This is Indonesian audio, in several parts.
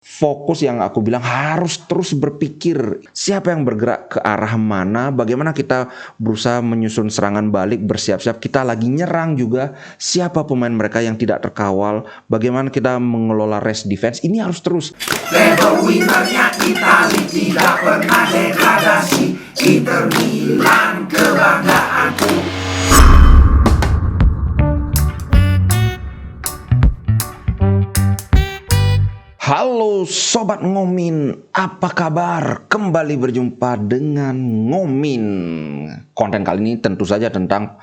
fokus yang aku bilang harus terus berpikir siapa yang bergerak ke arah mana, bagaimana kita berusaha menyusun serangan balik, bersiap-siap kita lagi nyerang juga, siapa pemain mereka yang tidak terkawal, bagaimana kita mengelola rest defense, ini harus terus. Level winnernya Itali tidak pernah degradasi, Inter Milan kebanggaanku. Halo Sobat Ngomin, apa kabar? Kembali berjumpa dengan Ngomin. Konten kali ini tentu saja tentang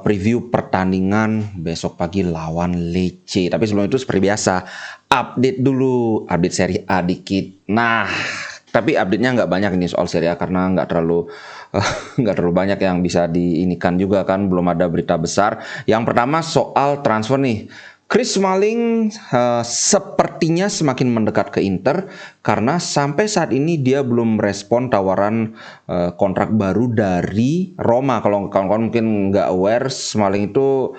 preview pertandingan besok pagi lawan Lecce. Tapi sebelum itu seperti biasa, update dulu, update Serie A dikit. Nah, tapi update-nya nggak banyak ini soal Serie A karena nggak terlalu banyak yang bisa diinikan juga kan, belum ada berita besar. Yang pertama soal transfer nih. Chris Smalling sepertinya semakin mendekat ke Inter karena sampai saat ini dia belum merespon tawaran kontrak baru dari Roma. Kalau kawan-kawan mungkin nggak aware, Smalling itu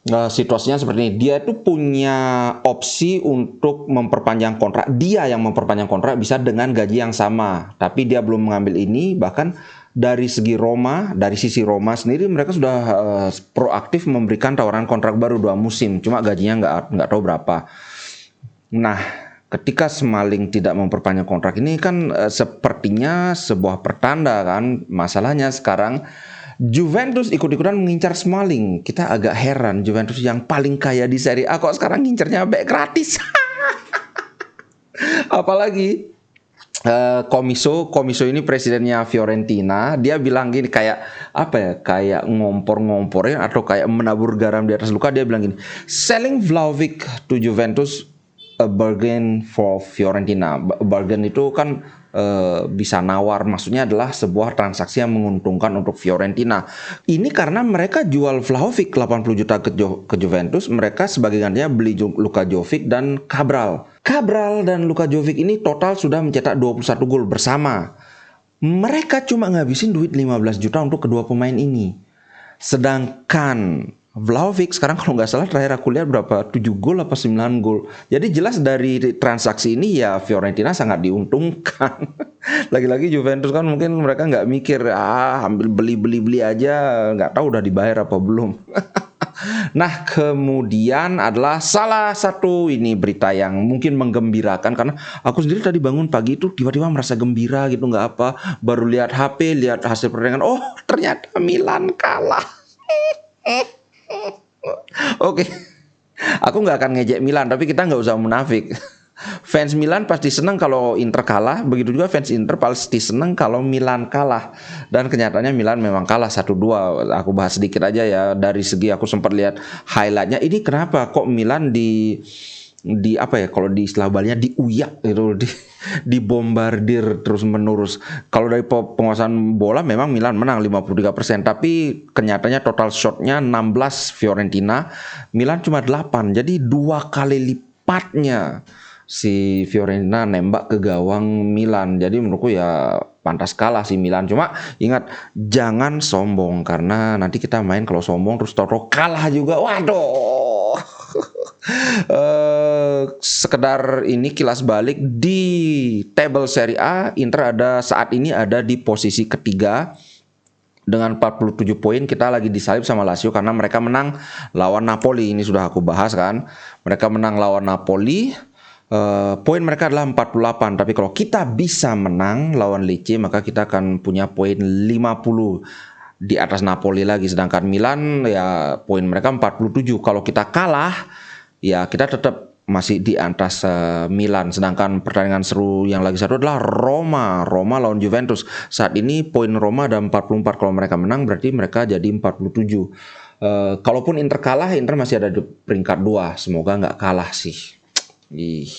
situasinya seperti ini. Dia itu punya opsi untuk memperpanjang kontrak. Dia yang memperpanjang kontrak bisa dengan gaji yang sama, tapi dia belum mengambil ini. Bahkan dari sisi Roma sendiri mereka sudah proaktif memberikan tawaran kontrak baru 2 musim, cuma gajinya nggak tahu berapa. Nah, ketika Smalling tidak memperpanjang kontrak ini kan sepertinya sebuah pertanda kan. Masalahnya sekarang Juventus ikut-ikutan mengincar Smalling. Kita agak heran, Juventus yang paling kaya di Serie A kok sekarang ngincernya back gratis. Apalagi Comiso ini presidennya Fiorentina, dia bilang gini, kayak apa ya, kayak ngompor-ngomporin atau kayak menabur garam di atas luka. Dia bilang gini, selling Vlahovic to Juventus a bargain for Fiorentina. Bargain itu kan bisa nawar, maksudnya adalah sebuah transaksi yang menguntungkan untuk Fiorentina. Ini karena mereka jual Vlahovic 80 juta ke Juventus, mereka sebagai gantinya beli Luka Jovic dan Cabral dan Luka Jovic ini total sudah mencetak 21 gol bersama. Mereka cuma ngabisin duit 15 juta untuk kedua pemain ini. Sedangkan Vlahovic sekarang kalau nggak salah terakhir aku lihat berapa, 7 gol apa 9 gol. Jadi jelas dari transaksi ini ya Fiorentina sangat diuntungkan. Lagi-lagi Juventus kan mungkin mereka nggak mikir, ambil beli aja, nggak tahu udah dibayar apa belum. Nah, kemudian adalah salah satu ini berita yang mungkin menggembirakan, karena aku sendiri tadi bangun pagi itu tiba-tiba merasa gembira gitu, nggak apa, baru lihat HP, lihat hasil pertandingan, oh ternyata Milan kalah. Oke, aku nggak akan ngejek Milan, tapi kita nggak usah munafik. Fans Milan pasti senang kalau Inter kalah, begitu juga fans Inter pasti senang kalau Milan kalah. Dan kenyataannya Milan memang kalah 1-2. Aku bahas sedikit aja ya, dari segi aku sempat lihat highlightnya. Ini kenapa kok Milan di apa ya, kalau di istilah Balinya diuyak gitu, dibombardir terus menerus. Kalau dari penguasaan bola memang Milan menang 53%, tapi kenyataannya total shotnya 16 Fiorentina, Milan cuma 8. Jadi 2 kali lipatnya si Fiorentina nembak ke gawang Milan. Jadi menurutku ya pantas kalah si Milan. Cuma ingat, jangan sombong, karena nanti kita main kalau sombong terus Toro kalah juga. Waduh. Sekedar ini kilas balik di table Serie A, Inter saat ini ada di posisi ketiga dengan 47 poin. Kita lagi disalip sama Lazio karena mereka menang lawan Napoli. Ini sudah aku bahas kan. Mereka menang lawan Napoli. Poin mereka adalah 48, tapi kalau kita bisa menang lawan Lecce maka kita akan punya poin 50 di atas Napoli lagi. Sedangkan Milan ya poin mereka 47. Kalau kita kalah ya kita tetap masih di atas Milan. Sedangkan pertandingan seru yang lagi satu adalah Roma lawan Juventus. Saat ini poin Roma ada 44. Kalau mereka menang berarti mereka jadi 47. Kalaupun Inter kalah, Inter masih ada di peringkat 2. Semoga nggak kalah sih.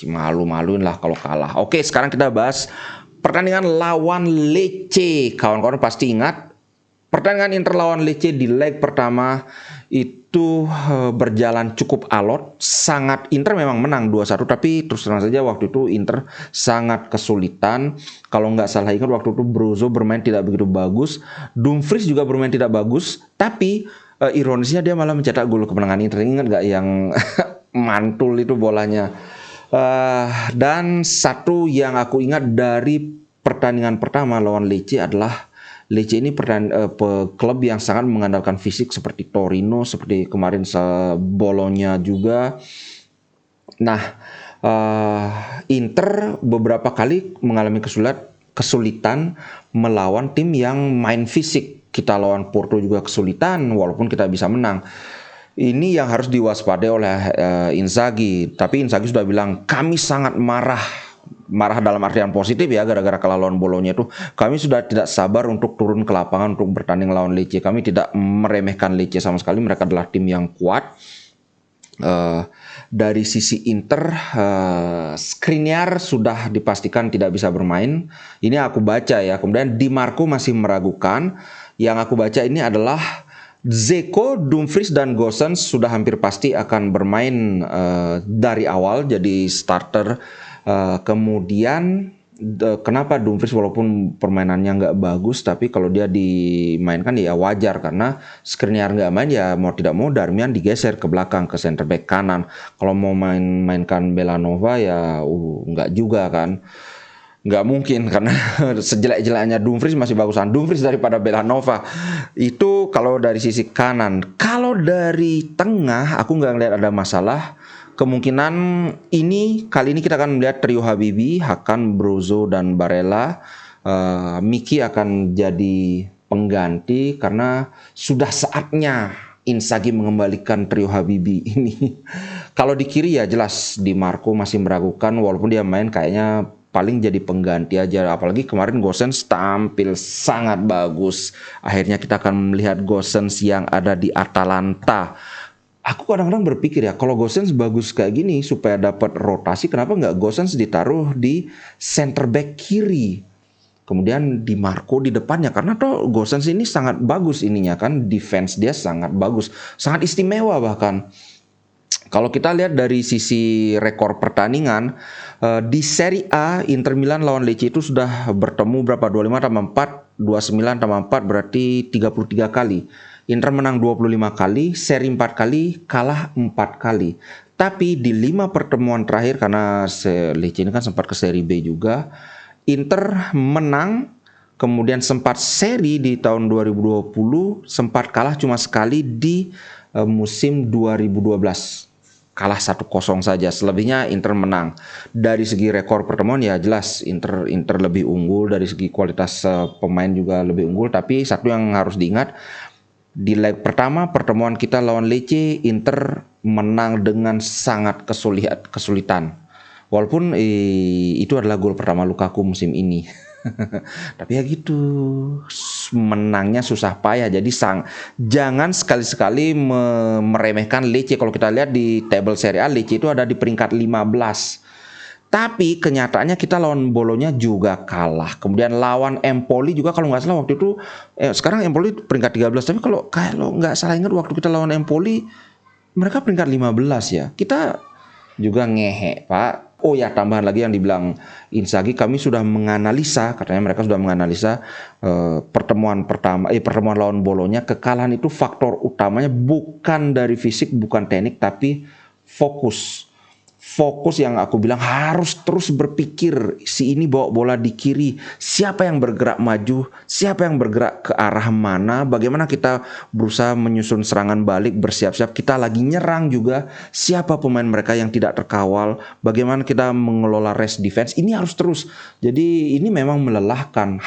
Malu-maluin lah kalau kalah. Oke, sekarang kita bahas pertandingan lawan Lecce. Kawan-kawan pasti ingat pertandingan Inter lawan Lecce di leg pertama itu berjalan cukup alot. Inter memang menang 2-1, tapi terus terang saja waktu itu Inter sangat kesulitan. Kalau nggak salah ingat waktu itu Brozo bermain tidak begitu bagus, Dumfries juga bermain tidak bagus, tapi ironisnya dia malah mencetak gol kemenangan Inter. Ingat nggak yang mantul itu bolanya? Dan satu yang aku ingat dari pertandingan pertama lawan Lecce adalah Lecce ini klub yang sangat mengandalkan fisik seperti Torino, seperti kemarin Bologna juga. Nah, Inter beberapa kali mengalami kesulitan melawan tim yang main fisik. Kita lawan Porto juga kesulitan walaupun kita bisa menang. Ini yang harus diwaspadai oleh Inzaghi. Tapi Inzaghi sudah bilang kami sangat marah dalam artian positif ya, gara-gara kalah lawan Bologna itu. Kami sudah tidak sabar untuk turun ke lapangan untuk bertanding lawan Lecce. Kami tidak meremehkan Lecce sama sekali. Mereka adalah tim yang kuat. Dari sisi Inter, Skriniar sudah dipastikan tidak bisa bermain. Ini aku baca ya. Kemudian Di Marco masih meragukan. Yang aku baca ini adalah Dzeko, Dumfries dan Gosens sudah hampir pasti akan bermain dari awal jadi starter. Kemudian kenapa Dumfries walaupun permainannya nggak bagus, tapi kalau dia dimainkan ya wajar karena Skriniar nggak main ya mau tidak mau Darmian digeser ke belakang ke center back kanan. Kalau mau mainkan Belanova ya nggak juga kan. Nggak mungkin karena sejelek-jeleknya Dumfries masih bagusan Dumfries daripada Belanova. Itu kalau dari sisi kanan. Kalau dari tengah aku nggak ngeliat ada masalah. Kemungkinan kali ini kita akan melihat trio Habibi, Hakan, Brozo dan Barella. Miki akan jadi pengganti karena sudah saatnya Inzaghi mengembalikan trio Habibi ini. Kalau di kiri ya jelas Di Marco masih meragukan walaupun dia main kayaknya paling jadi pengganti aja, apalagi kemarin Gosens tampil sangat bagus. Akhirnya kita akan melihat Gosens yang ada di Atalanta. Aku kadang-kadang berpikir ya, kalau Gosens bagus kayak gini supaya dapat rotasi, kenapa nggak Gosens ditaruh di center back kiri? Kemudian Di Marco di depannya, karena toh Gosens ini sangat bagus ininya kan, defense dia sangat bagus, sangat istimewa bahkan. Kalau kita lihat dari sisi rekor pertandingan di Serie A, Inter Milan lawan Lecce itu sudah bertemu berapa? 25 tambah 4, 29 tambah 4 berarti 33 kali. Inter menang 25 kali, seri 4 kali, kalah 4 kali. Tapi di 5 pertemuan terakhir, karena Lecce ini kan sempat ke Serie B juga, Inter menang, kemudian sempat seri di tahun 2020, sempat kalah cuma sekali di musim 2012. Kalah 1-0 saja, selebihnya Inter menang. Dari segi rekor pertemuan ya jelas Inter lebih unggul, dari segi kualitas pemain juga lebih unggul. Tapi satu yang harus diingat, di leg pertama pertemuan kita lawan Lecce, Inter menang dengan sangat kesulitan. Walaupun itu adalah gol pertama Lukaku musim ini. Tapi ya gitu, menangnya susah payah. Jadi jangan sekali-sekali meremehkan Lecce. Kalau kita lihat di table Serie A, Lecce itu ada di peringkat 15. Tapi kenyataannya kita lawan Bologna juga kalah. Kemudian lawan Empoli juga kalau nggak salah waktu itu, sekarang Empoli peringkat 13. Tapi kalau nggak salah ingat waktu kita lawan Empoli, mereka peringkat 15 ya. Kita juga ngehe Pak. Oh ya, tambahan lagi yang dibilang Inzaghi, kami sudah menganalisa, katanya mereka sudah menganalisa pertemuan lawan Bologna, kekalahan itu faktor utamanya bukan dari fisik, bukan teknik, tapi fokus yang aku bilang harus terus berpikir, si ini bawa bola di kiri, siapa yang bergerak maju, siapa yang bergerak ke arah mana, bagaimana kita berusaha menyusun serangan balik, bersiap-siap, kita lagi nyerang juga, siapa pemain mereka yang tidak terkawal, bagaimana kita mengelola rest defense, ini harus terus. Jadi ini memang melelahkan,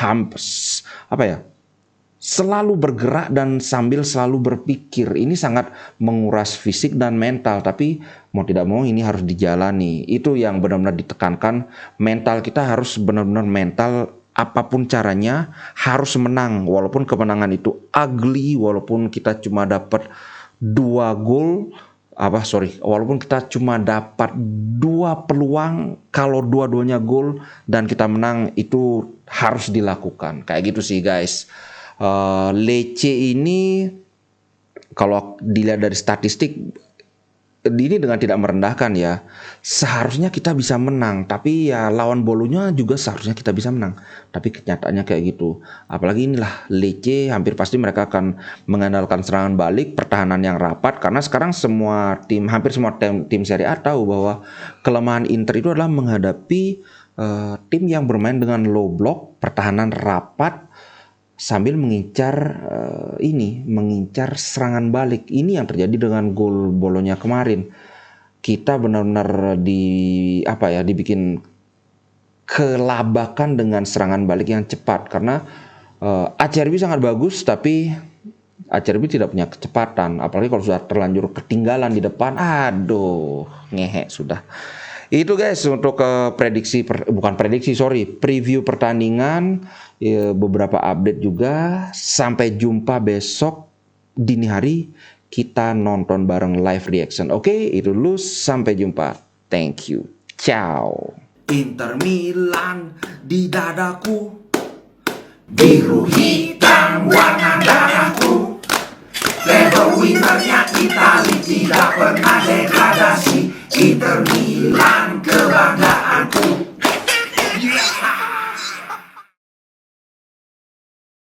selalu bergerak dan sambil selalu berpikir. Ini sangat menguras fisik dan mental, tapi mau tidak mau ini harus dijalani. Itu yang benar-benar ditekankan, mental kita harus benar-benar mental, apapun caranya harus menang. Walaupun kemenangan itu ugly, walaupun kita cuma dapat 2 gol, walaupun kita cuma dapat 2 peluang, kalau dua-duanya gol dan kita menang, itu harus dilakukan. Kayak gitu sih guys. Lecce ini kalau dilihat dari statistik ini dengan tidak merendahkan ya, seharusnya kita bisa menang, tapi ya lawan Bolonya juga seharusnya kita bisa menang, tapi kenyataannya kayak gitu. Apalagi inilah Lecce, hampir pasti mereka akan mengandalkan serangan balik, pertahanan yang rapat, karena sekarang hampir semua tim Serie A tahu bahwa kelemahan Inter itu adalah menghadapi tim yang bermain dengan low block, pertahanan rapat, sambil mengincar serangan balik. Ini yang terjadi dengan gol Bolonya kemarin. Kita benar-benar dibikin kelabakan dengan serangan balik yang cepat, karena Acerbi sangat bagus tapi Acerbi tidak punya kecepatan, apalagi kalau sudah terlanjur ketinggalan di depan, aduh ngehe sudah. Itu guys untuk preview pertandingan, beberapa update juga. Sampai jumpa besok dini hari, kita nonton bareng live reaction. Oke, itu dulu, sampai jumpa. Thank you. Ciao. Inter Milan di dadaku, biru hitam warna darahku. Treble winnernya Itali, tidak pernah degradasi. Inter Milan kebanggaanku.